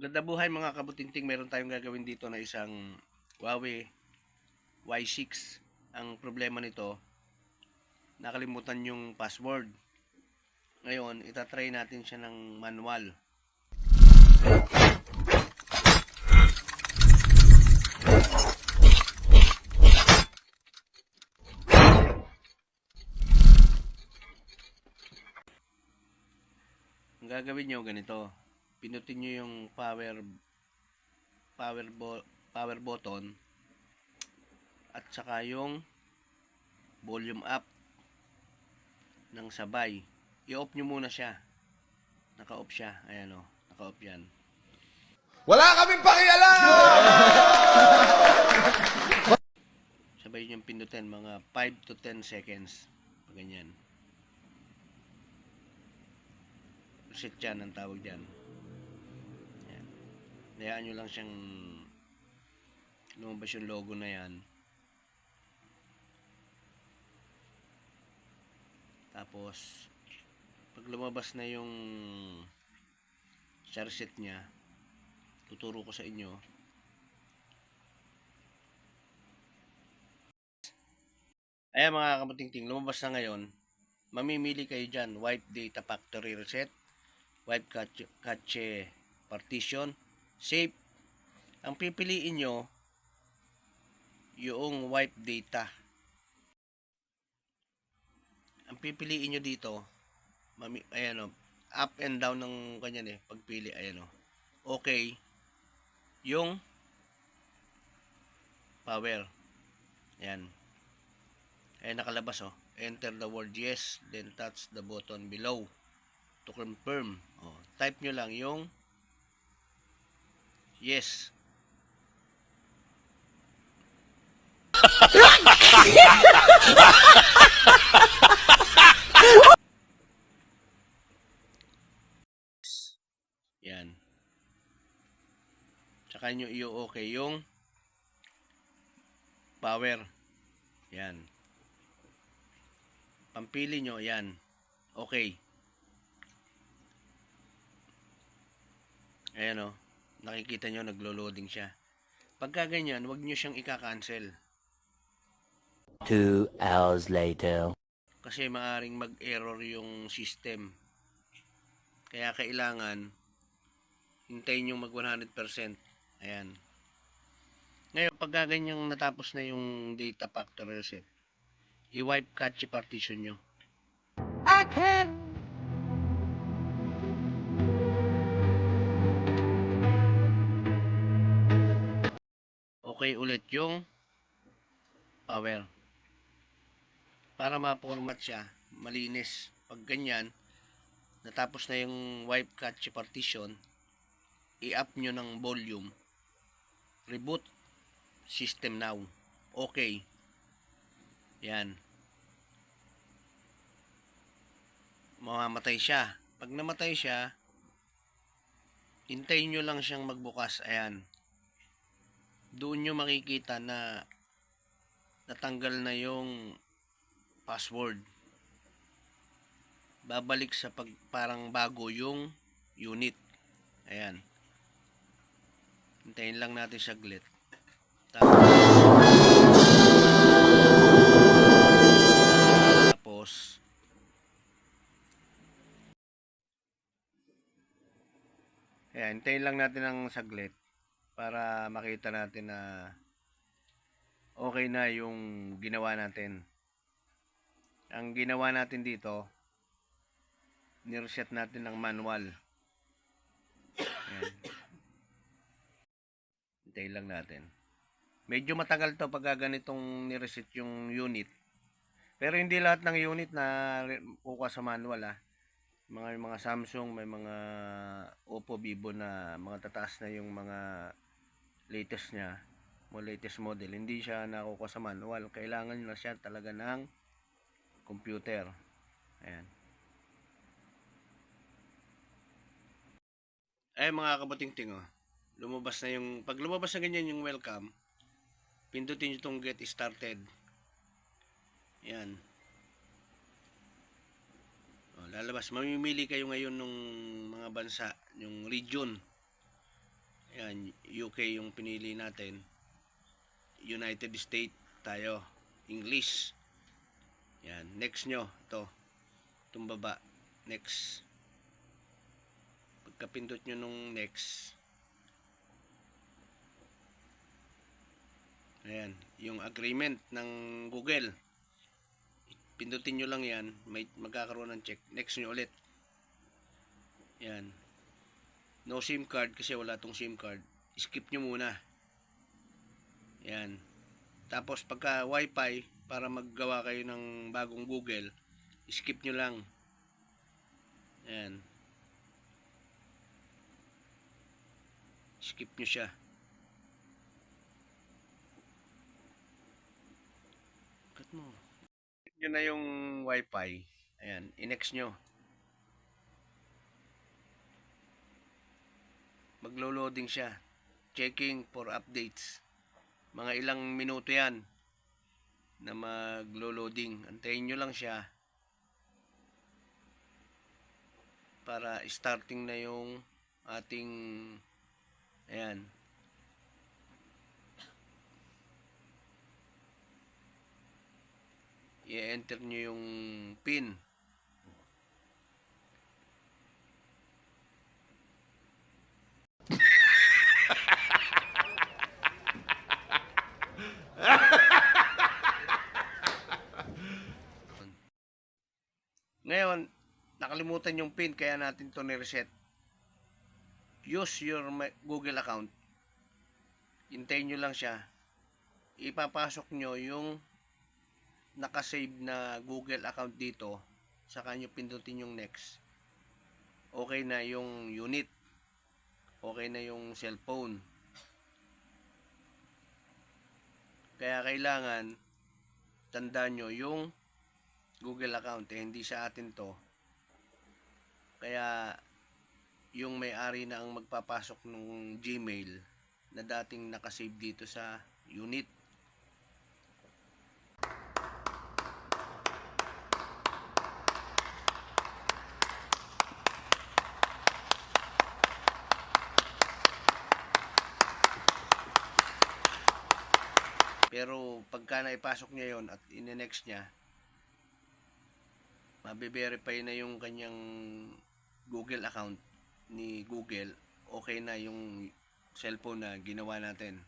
Ganda buhay mga kabutinting, meron tayong gagawin dito na isang Huawei Y6. Ang problema nito, nakalimutan yung password. Ngayon, itatry natin siya ng manual. Ang gagawin nyo ganito, pinutin nyo yung power button at saka yung volume up ng sabay. I-off nyo muna siya. Naka-off siya. Ayan o, naka-off yan. Wala kaming pakialam! Sabay yung pindutin mga 5 to 10 seconds. Ganyan. Reset yan ang tawag dyan. Ayan. Hayaan nyo lang siyang lumabas yung logo na yan. Tapos pag lumabas na yung sa reset nya, tuturo ko sa inyo. Ayan mga kamutingting, lumabas na ngayon. Mamimili kayo dyan, wipe data factory reset, wipe cache partition, save. Ang pipiliin nyo yung wipe data. Ang pipiliin nyo dito, ayan o, up and down ng kanyan pagpili, ayan o. Okay, yung power. Ayan. Ayan nakalabas o. Enter the word yes, then touch the button below to confirm. O, type nyo lang yung yes. Yan. Tsaka nyo i-okay yung power. Yan. Pampili nyo, yan. Okay. Ayan o. Nakikita nyo, naglo-loading siya. Pagka ganyan, huwag nyo siyang ika-cancel. 2 hours later. Kasi maaring mag-error yung system. Kaya kailangan hintayin yung mag 100%. Ayan. Ngayon, pag ganyang natapos na yung data factory reset, i-wipe cache partition nyo. Okay ulit yung power. Para ma-format siya, malinis. Pag ganyan, natapos na yung wipe cache partition, i-up nyo ng volume, reboot system now. Okay. Yan. Mamamatay siya. Pag namatay siya, hintayin nyo lang siyang magbukas. Ayan. Doon nyo makikita na natanggal na yung password. Babalik sa parang bago yung unit. Ayan. Hintayin lang natin saglit. Tapos ayan, hintayin lang natin ng saglit para makita natin na okay na yung ginawa natin. Ang ginawa natin dito, nireset natin ng manual. Ayan. Hintayin lang natin. Medyo matagal to pag ganitong nireset yung unit. Pero hindi lahat ng unit na kukuha sa manual mga Samsung, may mga Oppo, Vivo na mga tataas na yung mga latest niya, mga latest model, hindi siya nakukuha sa manual. Kailangan na siya talaga ng computer. Ayan. Ay mga kabutingting lumabas na yung, pag lumabas na ganyan yung welcome, pindutin nyo itong get started. Ayan. Lalabas, mamimili kayo ngayon ng mga bansa, yung region. Yan, UK yung pinili natin. United States tayo. English. Yan, next nyo. Itong baba. Next. Pagkapindot nyo nung next. Ayan, yung agreement ng Google. Pindutin nyo lang yan, magkakaroon ng check. Next nyo ulit. Yan. No SIM card kasi wala tong SIM card. Skip nyo muna. Yan. Tapos pagka wifi, para maggawa kayo ng bagong Google, skip nyo lang. Yan. Skip nyo siya. Cut mo. Skip nyo na yung wifi. Ayan. I-next nyo. Maglo-loading siya. Checking for updates. Mga ilang minuto yan na maglo-loading. Antayin nyo lang siya para starting na yung ating ayan. I-enter nyo yung PIN. Ngayon, nakalimutan yung PIN kaya natin to ni-reset. Use your Google account. Hintayin nyo lang siya. Ipapasok nyo yung nakasave na Google account dito. Saka nyo pindutin yung next. Okay na yung unit. Okay na yung cellphone. Kaya kailangan tandaan nyo yung Google account. Hindi sa atin to. Kaya yung may-ari na ang magpapasok ng Gmail na dating nakasave dito sa unit. Pero pagka naipasok niya yon at in-next niya, mabe-verify na yung kanyang Google account ni Google. Okay na yung cellphone na ginawa natin.